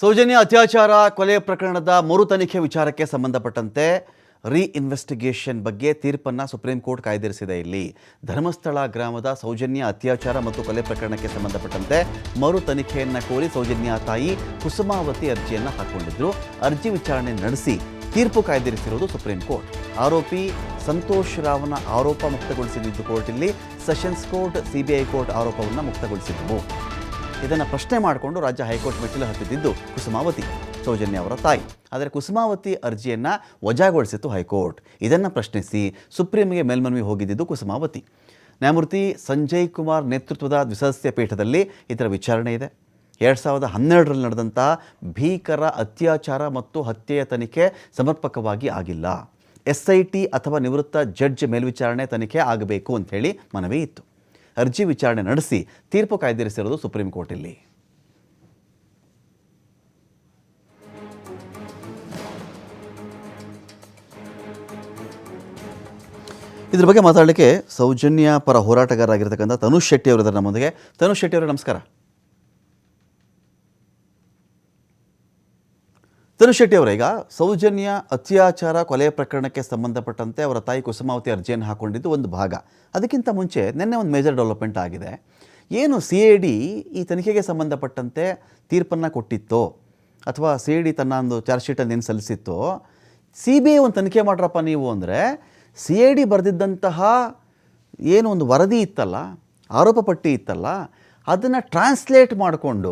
ಸೌಜನ್ಯ ಅತ್ಯಾಚಾರ ಕೊಲೆ ಪ್ರಕರಣದ ಮರು ತನಿಖೆ ವಿಚಾರಕ್ಕೆ ಸಂಬಂಧಪಟ್ಟಂತೆ ಇನ್ವೆಸ್ಟಿಗೇಷನ್ ಬಗ್ಗೆ ತೀರ್ಪನ್ನು ಸುಪ್ರೀಂ ಕೋರ್ಟ್ ಕಾಯ್ದಿರಿಸಿದೆ. ಇಲ್ಲಿ ಧರ್ಮಸ್ಥಳ ಗ್ರಾಮದ ಸೌಜನ್ಯ ಅತ್ಯಾಚಾರ ಮತ್ತು ಕೊಲೆ ಪ್ರಕರಣಕ್ಕೆ ಸಂಬಂಧಪಟ್ಟಂತೆ ಮರು ತನಿಖೆಯನ್ನು ಕೋರಿ ಸೌಜನ್ಯ ತಾಯಿ ಕುಸುಮಾವತಿ ಅರ್ಜಿಯನ್ನು ಹಾಕಿಕೊಂಡಿದ್ರು. ಅರ್ಜಿ ವಿಚಾರಣೆ ನಡೆಸಿ ತೀರ್ಪು ಕಾಯ್ದಿರಿಸಿರುವುದು ಸುಪ್ರೀಂ ಕೋರ್ಟ್. ಆರೋಪಿ ಸಂತೋಷ್ ರಾವ್ನ ಆರೋಪ ಮುಕ್ತಗೊಳಿಸಿದ್ದು ಕೋರ್ಟ್. ಇಲ್ಲಿ ಸೆಷನ್ಸ್ ಕೋರ್ಟ್, ಸಿಬಿಐ ಕೋರ್ಟ್ ಆರೋಪವನ್ನು ಮುಕ್ತಗೊಳಿಸಿದ್ದವು. ಇದನ್ನು ಪ್ರಶ್ನೆ ಮಾಡಿಕೊಂಡು ರಾಜ್ಯ ಹೈಕೋರ್ಟ್ ಮೆಟ್ಟಿಲು ಹತ್ತಿದ್ದು ಕುಸುಮಾವತಿ, ಸೌಜನ್ಯ ಅವರ ತಾಯಿ. ಆದರೆ ಕುಸುಮಾವತಿ ಅರ್ಜಿಯನ್ನು ವಜಾಗೊಳಿಸಿತ್ತು ಹೈಕೋರ್ಟ್. ಇದನ್ನು ಪ್ರಶ್ನಿಸಿ ಸುಪ್ರೀಂಗೆ ಮೇಲ್ಮನವಿ ಹೋಗಿದ್ದು ಕುಸುಮಾವತಿ. ನ್ಯಾಯಮೂರ್ತಿ ಸಂಜಯ್ ಕುಮಾರ್ ನೇತೃತ್ವದ ದ್ವಿಸದಸ್ಯ ಪೀಠದಲ್ಲಿ ಇದರ ವಿಚಾರಣೆ ಇದೆ. 2012ರಲ್ಲಿ ನಡೆದಂತಹ ಭೀಕರ ಅತ್ಯಾಚಾರ ಮತ್ತು ಹತ್ಯೆಯ ತನಿಖೆ ಸಮರ್ಪಕವಾಗಿ ಆಗಿಲ್ಲ. SIT ಅಥವಾ ನಿವೃತ್ತ ಜಡ್ಜ್ ಮೇಲ್ವಿಚಾರಣೆ ತನಿಖೆ ಆಗಬೇಕು ಅಂಥೇಳಿ ಮನವಿ ಇತ್ತು. ಅರ್ಜಿ ವಿಚಾರಣೆ ನಡೆಸಿ ತೀರ್ಪು ಕಾಯ್ದಿರಿಸಿರೋದು ಸುಪ್ರೀಂ ಕೋರ್ಟಲ್ಲಿ. ಇದ್ರ ಬಗ್ಗೆ ಮಾತಾಡಲಿಕ್ಕೆ ಸೌಜನ್ಯ ಪರ ಹೋರಾಟಗಾರರಾಗಿರ್ತಕ್ಕಂಥ ತನುಷ್ ಶೆಟ್ಟಿ ಅವರು ಇದ್ದಾರೆ ನಮ್ಮೊಂದಿಗೆ. ತನುಷ್ ಶೆಟ್ಟಿ ಅವರೇ ನಮಸ್ಕಾರ. ತನುಷ್ ಶೆಟ್ಟಿ ಅವರೇ, ಈಗ ಸೌಜನ್ಯ ಅತ್ಯಾಚಾರ ಕೊಲೆ ಪ್ರಕರಣಕ್ಕೆ ಸಂಬಂಧಪಟ್ಟಂತೆ ಅವರ ತಾಯಿ ಕುಸುಮಾವತಿ ಅರ್ಜಿಯನ್ನು ಹಾಕ್ಕೊಂಡಿದ್ದು ಒಂದು ಭಾಗ. ಅದಕ್ಕಿಂತ ಮುಂಚೆ ನಿನ್ನೆ ಒಂದು ಮೇಜರ್ ಡೆವಲಪ್ಮೆಂಟ್ ಆಗಿದೆ. ಏನು CID ಈ ತನಿಖೆಗೆ ಸಂಬಂಧಪಟ್ಟಂತೆ ತೀರ್ಪನ್ನು ಕೊಟ್ಟಿತ್ತೋ ಅಥವಾ CID ತನ್ನ ಒಂದು ಚಾರ್ಜ್ ಶೀಟನ್ನು ಏನು ಸಲ್ಲಿಸಿತ್ತೋ, CBI ಒಂದು ತನಿಖೆ ಮಾಡ್ರಪ್ಪ ನೀವು ಅಂದರೆ CID ಬರೆದಿದ್ದಂತಹ ಏನು ಒಂದು ವರದಿ ಇತ್ತಲ್ಲ, ಆರೋಪ ಪಟ್ಟಿ ಇತ್ತಲ್ಲ, ಅದನ್ನು ಟ್ರಾನ್ಸ್ಲೇಟ್ ಮಾಡಿಕೊಂಡು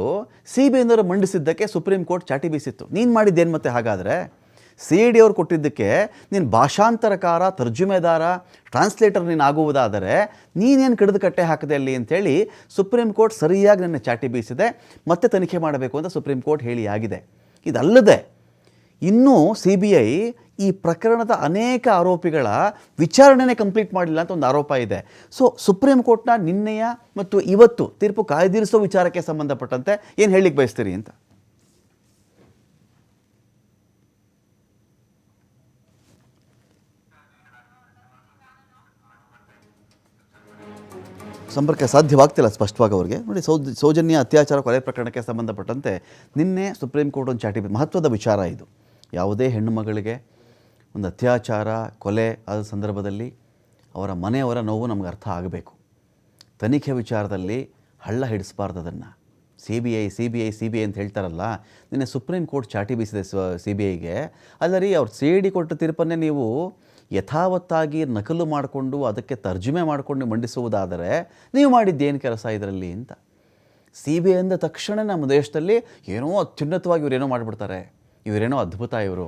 CBIನವರು ಮಂಡಿಸಿದ್ದಕ್ಕೆ ಸುಪ್ರೀಂ ಕೋರ್ಟ್ ಚಾಟಿ ಬೀಸಿತ್ತು. ನೀನು ಮಾಡಿದ್ದೇನು ಮತ್ತೆ? ಹಾಗಾದರೆ CID ಅವ್ರು ಕೊಟ್ಟಿದ್ದಕ್ಕೆ ನೀನು ಭಾಷಾಂತರಕಾರ, ತರ್ಜುಮೆದಾರ, ಟ್ರಾನ್ಸ್ಲೇಟರ್ ನೀನು ಆಗುವುದಾದರೆ ನೀನೇನು ಕಡಿದು ಕಟ್ಟೆ ಹಾಕಿದೆ ಅಲ್ಲಿ ಅಂಥೇಳಿ ಸುಪ್ರೀಂ ಕೋರ್ಟ್ ಸರಿಯಾಗಿ ನನ್ನ ಚಾಟಿ ಬೀಸಿದೆ. ಮತ್ತೆ ತನಿಖೆ ಮಾಡಬೇಕು ಅಂತ ಸುಪ್ರೀಂ ಕೋರ್ಟ್ ಹೇಳಿ ಆಗಿದೆ. ಇದಲ್ಲದೆ ಇನ್ನೂ CBI ಈ ಪ್ರಕರಣದ ಅನೇಕ ಆರೋಪಿಗಳ ವಿಚಾರಣೆನೇ ಕಂಪ್ಲೀಟ್ ಮಾಡಲಿಲ್ಲ ಅಂತ ಒಂದು ಆರೋಪ ಇದೆ. ಸೊ ಸುಪ್ರೀಂ ಕೋರ್ಟ್ನ ನಿನ್ನೆಯ ಮತ್ತು ಇವತ್ತು ತೀರ್ಪು ಕಾಯ್ದಿರಿಸೋ ವಿಚಾರಕ್ಕೆ ಸಂಬಂಧಪಟ್ಟಂತೆ ಏನು ಹೇಳಲಿಕ್ಕೆ ಬಯಸ್ತೀರಿ ಅಂತ? ಸಂಪರ್ಕ ಸಾಧ್ಯವಾಗ್ತಿಲ್ಲ ಸ್ಪಷ್ಟವಾಗಿ ಅವ್ರಿಗೆ. ನೋಡಿ, ಸೌಜನ್ಯ ಅತ್ಯಾಚಾರ ಕೊಲೆ ಪ್ರಕರಣಕ್ಕೆ ಸಂಬಂಧಪಟ್ಟಂತೆ ನಿನ್ನೆ ಸುಪ್ರೀಂ ಕೋರ್ಟ್ ಒಂದು ಚಾಟಿ ಮಹತ್ವದ ವಿಚಾರ ಇದು. ಯಾವುದೇ ಹೆಣ್ಣು ಮಗಳಿಗೆ ಒಂದು ಅತ್ಯಾಚಾರ ಕೊಲೆ ಆದ ಸಂದರ್ಭದಲ್ಲಿ ಅವರ ಮನೆಯವರ ನೋವು ನಮ್ಗೆ ಅರ್ಥ ಆಗಬೇಕು. ತನಿಖೆ ವಿಚಾರದಲ್ಲಿ ಹಳ್ಳ ಹಿಡಿಸಬಾರ್ದು. ಅದನ್ನು CBI ಅಂತ ಹೇಳ್ತಾರಲ್ಲ, ನಿನ್ನೆ ಸುಪ್ರೀಂ ಕೋರ್ಟ್ ಚಾಟಿ ಬೀಸಿದೆ CBIಗೆ. ಅಲ್ಲರಿ, ಅವ್ರು CID ಕೊಟ್ಟ ತೀರ್ಪನ್ನೇ ನೀವು ಯಥಾವತ್ತಾಗಿ ನಕಲು ಮಾಡಿಕೊಂಡು ಅದಕ್ಕೆ ತರ್ಜುಮೆ ಮಾಡಿಕೊಂಡು ಮಂಡಿಸುವುದಾದರೆ ನೀವು ಮಾಡಿದ್ದೇನು ಕೆಲಸ ಇದರಲ್ಲಿ ಅಂತ. CBI ಅಂದ ತಕ್ಷಣ ನಮ್ಮ ದೇಶದಲ್ಲಿ ಏನೋ ಅತ್ಯುನ್ನತವಾಗಿ ಇವರೇನೋ ಮಾಡಿಬಿಡ್ತಾರೆ, ಇವರೇನೋ ಅದ್ಭುತ ಇವರು.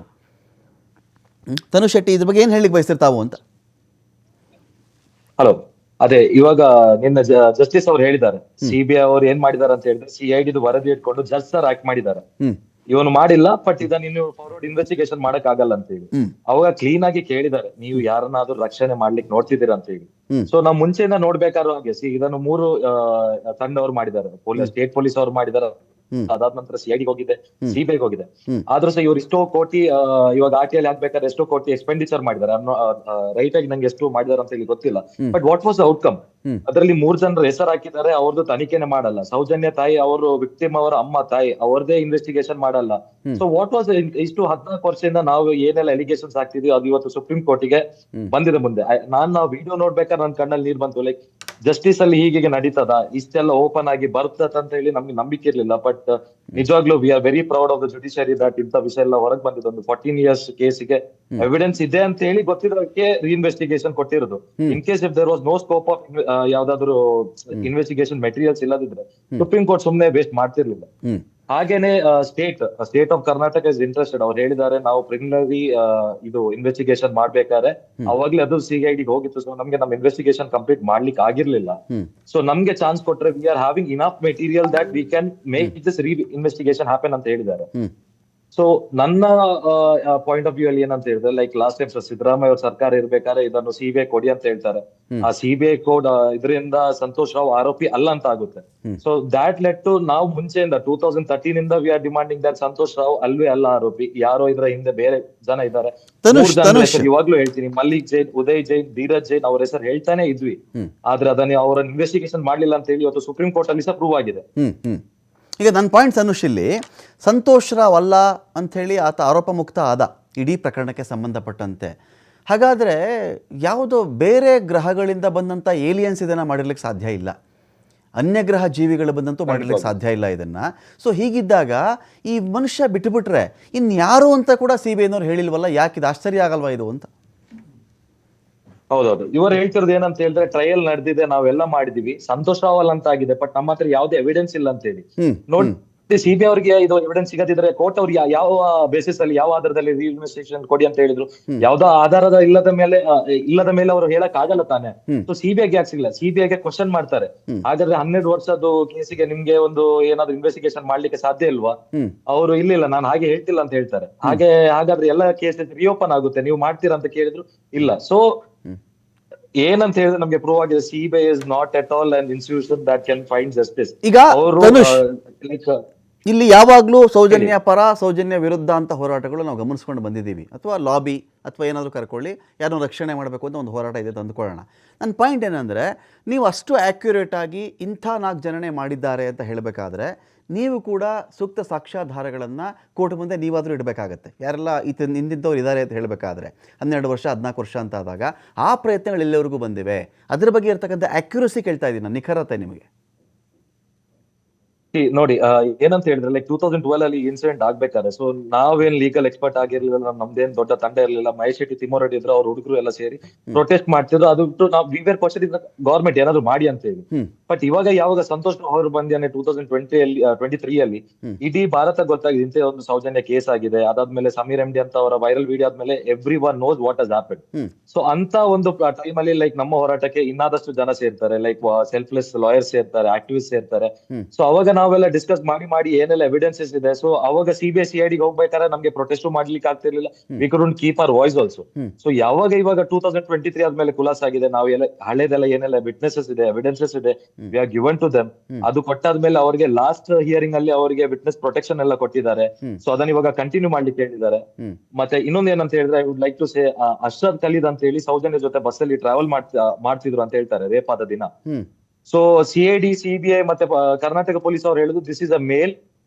ತನುಷ್ ಶೆಟ್ಟಿ, ಇದ್ರ ಬಗ್ಗೆ ಏನು ಹೇಳಲಿಕ್ಕೆ ಬಯಸ್ತಿರ್ತಾವು ಅಂತ? ಹಲೋ, ಅದೇ ಇವಾಗ ನಿನ್ನ ಜಸ್ಟಿಸ್ ಅವ್ರು ಹೇಳಿದ್ದಾರೆ, CBI ಅವ್ರು ಏನ್ ಮಾಡಿದಾರೆ ಅಂತ ಹೇಳಿದ್ರೆ CID ವರದಿ ಇಟ್ಕೊಂಡು ಜಡ್ಜ್ ಸರ್ ಆಕ್ಟ್ ಮಾಡಿದ್ದಾರೆ. ಇವನು ಮಾಡಿಲ್ಲ, ಬಟ್ ಇದನ್ನ ನೀವು ಫಾರ್ವರ್ಡ್ ಇನ್ವೆಸ್ಟಿಗೇಷನ್ ಮಾಡಕ್ ಆಗಲ್ಲ ಅಂತ ಹೇಳಿ ಅವಾಗ ಕ್ಲೀನ್ ಆಗಿ ಕೇಳಿದ್ದಾರೆ, ನೀವು ಯಾರನ್ನಾದ್ರೂ ರಕ್ಷಣೆ ಮಾಡ್ಲಿಕ್ಕೆ ನೋಡ್ತಿದ್ದೀರಾ ಅಂತ ಹೇಳಿ. ಸೊ ನಾವು ಮುಂಚೆಯಿಂದ ನೋಡ್ಬೇಕಾದ್ರೂ ಹಾಗೆ ಇದನ್ನು 3 ತಂಡವ್ರು ಮಾಡಿದ್ದಾರೆ. ಸ್ಟೇಟ್ ಪೊಲೀಸ್ ಅವ್ರು ಮಾಡಿದ್ದಾರೆ, ಅದಾದ ನಂತರ CID ಹೋಗಿದೆ, CBI ಹೋಗಿದೆ. ಆದ್ರೂ ಸಹ ಇವ್ರು ಎಷ್ಟೋ ಕೋಟಿ ಇವಾಗ RTI ಹಾಕ್ಬೇಕಾದ್ರೆ ಎಷ್ಟೋ ಕೋಟಿ ಎಕ್ಸ್ಪೆಂಡಿಚರ್ ಮಾಡಿದ್ದಾರೆ. ರೈಟ್ ಆಗಿ ನಂಗೆ ಎಷ್ಟು ಮಾಡಿದಾರೆ ಅಂತ ಹೇಳಿ ಗೊತ್ತಿಲ್ಲ. But what was outcome? ಅದರಲ್ಲಿ 3 ಜನರ ಹೆಸರು ಹಾಕಿದ್ದಾರೆ, ಅವ್ರದ್ದು ತನಿಖೆನೆ ಮಾಡಲ್ಲ. ಸೌಜನ್ಯ ತಾಯಿ, ಅವರು ವಿಕ್ಟಿಮ್ ಅವರ ಅಮ್ಮ ತಾಯಿ, ಅವ್ರದೇ ಇನ್ವೆಸ್ಟಿಗೇಷನ್ ಮಾಡಲ್ಲ. ಸೊ ವಾಟ್ ವಾಸ್ ಇಷ್ಟು 14 ವರ್ಷದಿಂದ ನಾವು ಏನೆಲ್ಲ ಎಲಿಗೇಷನ್ಸ್ ಹಾಕ್ತಿದ್ವಿ ಅದು ಇವತ್ತು ಸುಪ್ರೀಂ ಕೋರ್ಟಿಗೆ ಬಂದಿದೆ ಮುಂದೆ. ನಾನು ವಿಡಿಯೋ ನೋಡ್ಬೇಕಾದ್ರೆ ನನ್ನ ಕಣ್ಣಲ್ಲಿ ನೀರ್ ಬಂತು. ಲೈಕ್ ಜಸ್ಟಿಸ್ ಅಲ್ಲಿ ಹೀಗೆ ನಡೀತದ, ಇಷ್ಟೆಲ್ಲ ಓಪನ್ ಆಗಿ ಬರ್ತದ ಅಂತ ಹೇಳಿ ನಮ್ಗೆ ನಂಬಿಕೆ ಇರ್ಲಿಲ್ಲ. ಬಟ್ ನಿಜವಾಗ್ಲೂ we are very proud of the judiciary that ಇಂಥ ವಿಷಯ ಎಲ್ಲ ಹೊರಗೆ ಬಂದಿದ್ದು. ಒಂದು 14 years ಕೇಸಿಗೆ ಎವಿಡೆನ್ಸ್ ಇದೆ ಅಂತ ಹೇಳಿ ಗೊತ್ತಿರೋದಕ್ಕೆ ಇನ್ವೆಸ್ಟಿಗೇಷನ್ ಕೊಟ್ಟಿರೋದು. In case if there was no scope of ಯಾವ್ದಾದ್ರು ಇನ್ವೆಸ್ಟಿಗೇಷನ್ ಮೆಟೀರಿಯಲ್ಸ್ ಇಲ್ಲದಿದ್ರೆ ಸುಪ್ರೀಂ ಕೋರ್ಟ್ ಸುಮ್ನೆ ವೇಸ್ಟ್ ಮಾಡ್ತಿರ್ಲಿಲ್ಲ. ಹಾಗೇನೆ state of Karnataka is interested. ಅವ್ರು ಹೇಳಿದ್ದಾರೆ, ನಾವು ಪ್ರಿಲಿಮಿನರಿ ಇದು ಇನ್ವೆಸ್ಟಿಗೇಷನ್ ಮಾಡ್ಬೇಕಾದ್ರೆ ಅವಾಗ್ಲೇ ಅದು CID ಹೋಗಿತ್ತು. ಸೊ ನಮ್ಗೆ ನಮ್ಮ ಇನ್ವೆಸ್ಟಿಗೇಷನ್ ಕಂಪ್ಲೀಟ್ ಮಾಡ್ಲಿಕ್ಕೆ ಆಗಿರ್ಲಿಲ್ಲ. ಸೊ ನಮ್ಗೆ ಚಾನ್ಸ್ ಕೊಟ್ರೆ we are having enough material that we can make this investigation happen ಅಂತ ಹೇಳಿದ್ದಾರೆ. ಸೊ ನನ್ನ ಪಾಯಿಂಟ್ ಆಫ್ ವ್ಯೂ ಅಲ್ಲಿ ಏನಂತ ಹೇಳಿದ್ರೆ, ಲೈಕ್ ಲಾಸ್ಟ್ ಟೈಮ್ ಸಿದ್ದರಾಮಯ್ಯ ಅವ್ರ ಸರ್ಕಾರ ಇರ್ಬೇಕಾದ್ರೆ ಇದನ್ನು CBI ಕೊಡಿ ಅಂತ ಹೇಳ್ತಾರೆ. ಆ CBI ಕೋಡ್ ಇದರಿಂದ ಸಂತೋಷ್ ರಾವ್ ಆರೋಪಿ ಅಲ್ಲ ಅಂತ ಆಗುತ್ತೆ. ಸೊ ದಾಟ್ ಲೆಟ್ ಟು ನಾವು ಮುಂಚೆಯಿಂದ 2013 ಇಂದ we are demanding that Santosh Rao ಅಲ್ವೇ ಅಲ್ಲ ಆರೋಪಿ, ಯಾರೋ ಇದ್ರ ಹಿಂದೆ ಬೇರೆ ಜನ ಇದ್ದಾರೆ. ಇವಾಗ್ಲೂ ಹೇಳ್ತೀನಿ, ಮಲ್ಲಿಕ್ ಜೈನ್, ಉದಯ್ ಜೈನ್, ಧೀರಜ್ ಜೈನ್ ಅವ್ರ ಹೆಸರು ಹೇಳ್ತಾನೆ ಇದ್ವಿ. ಆದ್ರೆ ಅದನ್ನ ಅವರ ಇನ್ವೆಸ್ಟಿಗೇಷನ್ ಮಾಡ್ಲಿಲ್ಲ ಅಂತ ಹೇಳಿ ಇವತ್ತು ಸುಪ್ರೀಂ ಕೋರ್ಟ್ ಅಲ್ಲಿ ಸಹ ಪ್ರೂವ್ ಆಗಿದೆ. ಈಗ ನನ್ನ ಪಾಯಿಂಟ್ಸ್ ಅನುಷ್ ಇಲ್ಲಿ ಸಂತೋಷ್ ರಾವ್ ಅಲ್ಲ ಅಂಥೇಳಿ ಆತ ಆರೋಪ ಮುಕ್ತ ಆದ ಇಡೀ ಪ್ರಕರಣಕ್ಕೆ ಸಂಬಂಧಪಟ್ಟಂತೆ. ಹಾಗಾದರೆ ಯಾವುದೋ ಬೇರೆ ಗ್ರಹಗಳಿಂದ ಬಂದಂಥ ಏಲಿಯನ್ಸ್ ಇದನ್ನು ಮಾಡಿರ್ಲಿಕ್ಕೆ ಸಾಧ್ಯ ಇಲ್ಲ, ಅನ್ಯಗ್ರಹ ಜೀವಿಗಳು ಬಂದಂತೂ ಮಾಡಿರ್ಲಿಕ್ಕೆ ಸಾಧ್ಯ ಇಲ್ಲ ಇದನ್ನು. ಸೊ ಹೀಗಿದ್ದಾಗ ಈ ಮನುಷ್ಯ ಬಿಟ್ಟುಬಿಟ್ರೆ ಇನ್ಯಾರು ಅಂತ ಕೂಡ CBI ಹೇಳಿಲ್ವಲ್ಲ, ಯಾಕೆ ಇದು ಆಶ್ಚರ್ಯ ಆಗಲ್ವಾ ಇದು ಅಂತ? ಹೌದೌದು, ಇವರು ಹೇಳ್ತಿರೋದು ಏನಂತ ಹೇಳಿದ್ರೆ ಟ್ರಯಲ್ ನಡೆದಿದೆ, ನಾವೆಲ್ಲ ಮಾಡಿದೀವಿ, ಸಂತೋಷ್ ರಾವಲ್ ಅಂತ ಆಗಿದೆ, ಬಟ್ ನಮ್ಮ ಹತ್ರ ಯಾವುದೇ ಎವಿಡೆನ್ಸ್ ಇಲ್ಲ ಅಂತ ಹೇಳಿ. ನೋಡಿ, CBI ಅವರಿಗೆ ಇದು ಎವಿಡೆನ್ಸ್ ಸಿಗದಿದ್ರೆ ಕೋರ್ಟ್ ಅವ್ರಿಗೆ ಯಾವ ಬೇಸಿಸ್ ಅಲ್ಲಿ, ಯಾವ ಆಧಾರದಲ್ಲಿ ಇನ್ವೆಸ್ಟಿಗೇಷನ್ ಕೊಡಿ ಅಂತ ಹೇಳಿದ್ರು? ಯಾವ್ದೋ ಆಧಾರದ ಇಲ್ಲದ ಮೇಲೆ ಅವರು ಹೇಳಕ್ ಆಗಲ್ಲ ತಾನೆ. ಸೊ CBI ಯಾಕೆ ಸಿಗಲ್ಲ? CBI ಗೆ ಕ್ವಶನ್ ಮಾಡ್ತಾರೆ, ಹಾಗಾದ್ರೆ 12 ವರ್ಷದ ಕೇಸಿಗೆ ನಿಮ್ಗೆ ಒಂದು ಏನಾದ್ರು ಇನ್ವೆಸ್ಟಿಗೇಷನ್ ಮಾಡ್ಲಿಕ್ಕೆ ಸಾಧ್ಯ ಇಲ್ವಾ? ಅವರು ಇಲ್ಲ, ನಾನು ಹಾಗೆ ಹೇಳ್ತಿಲ್ಲ ಅಂತ ಹೇಳ್ತಾರೆ. ಹಾಗಾದ್ರೆ ಎಲ್ಲ ಕೇಸಸ್ ರಿಓಪನ್ ಆಗುತ್ತೆ, ನೀವು ಮಾಡ್ತೀರಾ ಅಂತ ಕೇಳಿದ್ರು ಇಲ್ಲ. ಸೊ ಏನಂತ ಹೇಳಿದ್ರೆ ನಮ್ಗೆ ಪ್ರೂವ್ ಆಗಿದೆ, CBI is not at all an institution that can find justice. ಈಗ ಇಲ್ಲಿ ಯಾವಾಗಲೂ ಸೌಜನ್ಯ ಪರ ಸೌಜನ್ಯ ವಿರುದ್ಧ ಅಂತ ಹೋರಾಟಗಳು ನಾವು ಗಮನಿಸ್ಕೊಂಡು ಬಂದಿದ್ದೀವಿ, ಅಥವಾ ಲಾಬಿ ಅಥವಾ ಏನಾದರೂ ಕರ್ಕೊಳ್ಳಿ, ಯಾರನ್ನೂ ರಕ್ಷಣೆ ಮಾಡಬೇಕು ಅಂತ ಒಂದು ಹೋರಾಟ ಇದೆ ತಂದುಕೊಳ್ಳೋಣ. ನನ್ನ ಪಾಯಿಂಟ್ ಏನಂದರೆ, ನೀವು ಅಷ್ಟು ಆ್ಯಕ್ಯುರೇಟಾಗಿ ಇಂಥ 4 ಜನನೇ ಮಾಡಿದ್ದಾರೆ ಅಂತ ಹೇಳಬೇಕಾದ್ರೆ ನೀವು ಕೂಡ ಸೂಕ್ತ ಸಾಕ್ಷ್ಯಾಧಾರಗಳನ್ನು ಕೋರ್ಟ್ ಮುಂದೆ ನೀವಾದರೂ ಇಡಬೇಕಾಗತ್ತೆ. ಯಾರೆಲ್ಲ ಇಂತಿಂಥವ್ರು ಇದ್ದಾರೆ ಅಂತ ಹೇಳಬೇಕಾದ್ರೆ 12 ವರ್ಷ 14 ವರ್ಷ ಅಂತ ಆದಾಗ ಆ ಪ್ರಯತ್ನಗಳು ಎಲ್ಲರಿಗೂ ಬಂದಿವೆ. ಅದ್ರ ಬಗ್ಗೆ ಇರ್ತಕ್ಕಂಥ ಆ್ಯಕ್ಯುರಸಿ ಕೇಳ್ತಾ ಇದ್ದೀನಿ ನಾನು, ನಿಖರತೆ ನಿಮಗೆ. ನೋಡಿ, ಏನಂತ ಹೇಳಿದ್ರೆ ಲೈಕ್ 2012 ಅಲ್ಲಿ ಇನ್ಸಿಡೆಂಟ್ ಆಗ್ಬೇಕಾದ್ರೆ, ಸೊ ನಾವೇನ್ ಲೀಗಲ್ ಎಕ್ಸ್ಪರ್ಟ್ ಆಗಿರ್ಲಿಲ್ಲ, ನಮ್ದೇನ್ ದೊಡ್ಡ ತಂಡ ಇರಲಿಲ್ಲ, ಮಹೇಶ್ ಶೆಟ್ಟಿ, ತಿಮ್ಮೋರೆಡ್ಡಿ ಇದ್ರು, ಅವ್ರ ಹುಡುಗರು ಎಲ್ಲ ಸೇರಿ ಪ್ರೊಟೆಸ್ಟ್ ಮಾಡ್ತಿದ್ರು. ಅದು ಬಿಟ್ಟು ನಾವು ವಿವೇರ್ ಕ್ವಶನ್ ಗವರ್ಮೆಂಟ್ ಏನಾದ್ರು ಮಾಡಿ ಅಂತ ಹೇಳಿ. ಬಟ್ ಯಾವಾಗ ಸಂತೋಷ್ ಅವರು ಬಂದಿದ್ದಾನೆ 2023 ಅಲ್ಲಿ ಇಡೀ ಭಾರತ ಗೊತ್ತಾಗಿದೆ ಇಂಥ ಒಂದು ಸೌಜನ್ಯ ಕೇಸ್ ಆಗಿದೆ. ಅದಾದ್ಮೇಲೆ ಸಮೀರ್ MD ಅಂತ ಅವರ ವೈರಲ್ ವಿಡಿಯೋ ಆದ್ಮೇಲೆ every one knows what has happen. So ಅಂತ ಒಂದು ಟೈಮ್ ಅಲ್ಲಿ ಲೈಕ್ ನಮ್ಮ ಹೋರಾಟಕ್ಕೆ ಇನ್ನಾದಷ್ಟು ಜನ ಸೇರ್ತಾರೆ, ಲೈಕ್ ಸೆಲ್ಫ್ಲೆಸ್ ಲಾಯರ್ಸ್ ಸೇರ್ತಾರೆ, ಆಕ್ಟಿವಿಸ್ಟ್ ಸೇರ್ತಾರೆ. ಸೊ ಅವಾಗ ನಾವೆಲ್ಲ ಡಿಸ್ಕಸ್ ಮಾಡಿ ಏನೆಲ್ಲ ಎವಿಡೆನ್ಸಸ್ ಇದೆ. ಸೊ ಅವಾಗ CBI CID ಹೋಗ್ಬೇಕಾದ್ರೆ ನಮ್ಗೆ ಪ್ರೊಟೆಸ್ಟ್ ಮಾಡ್ಲಿಕ್ಕೆ ಆಗ್ತಿರ್ಲಿಲ್ಲ, V couldn't keep our voice also. So ಇವಾಗ 2023 ಆದ್ಮೇಲೆ ಖುಲಾಸ್ ಆಗಿದೆ, ನಾವು ಹಳೆದೆಲ್ಲ ಏನೆಲ್ಲ ವಿಟ್ನೆಸಸ್ ಇದೆ, ಎವಿಡೆನ್ಸಸ್ ಇದೆ, we are given to them. ಅದು ಕೊಟ್ಟಾದ್ಮೇಲೆ ಅವರಿಗೆ ಲಾಸ್ಟ್ ಹಿಯರಿಂಗ್ ಅಲ್ಲಿ ಅವರಿಗೆ ವಿಟ್ನೆಸ್ ಪ್ರೊಟೆಕ್ಷನ್ ಎಲ್ಲ ಕೊಟ್ಟಿದ್ದಾರೆ. ಸೊ ಅದನ್ನ ಇವಾಗ ಕಂಟಿನ್ಯೂ ಮಾಡ್ಲಿಕ್ಕೆ ಹೇಳಿದ್ದಾರೆ. ಮತ್ತೆ ಇನ್ನೊಂದು ಏನಂತ ಹೇಳಿದ್ರೆ, I would like to say, Ashrad Khalid ಅಂತ ಹೇಳಿ ಸೌಜನ್ಯ ಜೊತೆ ಬಸ್ ಅಲ್ಲಿ ಟ್ರಾವೆಲ್ ಮಾಡ್ತಿದ್ರು ಅಂತ ಹೇಳ್ತಾರೆ ರೇಪ್ ಆದ ದಿನ. ಸೊ CID, CBI ಮತ್ತೆ ಕರ್ನಾಟಕ ಪೊಲೀಸ್ ಅವ್ರು ಹೇಳುದು this is a male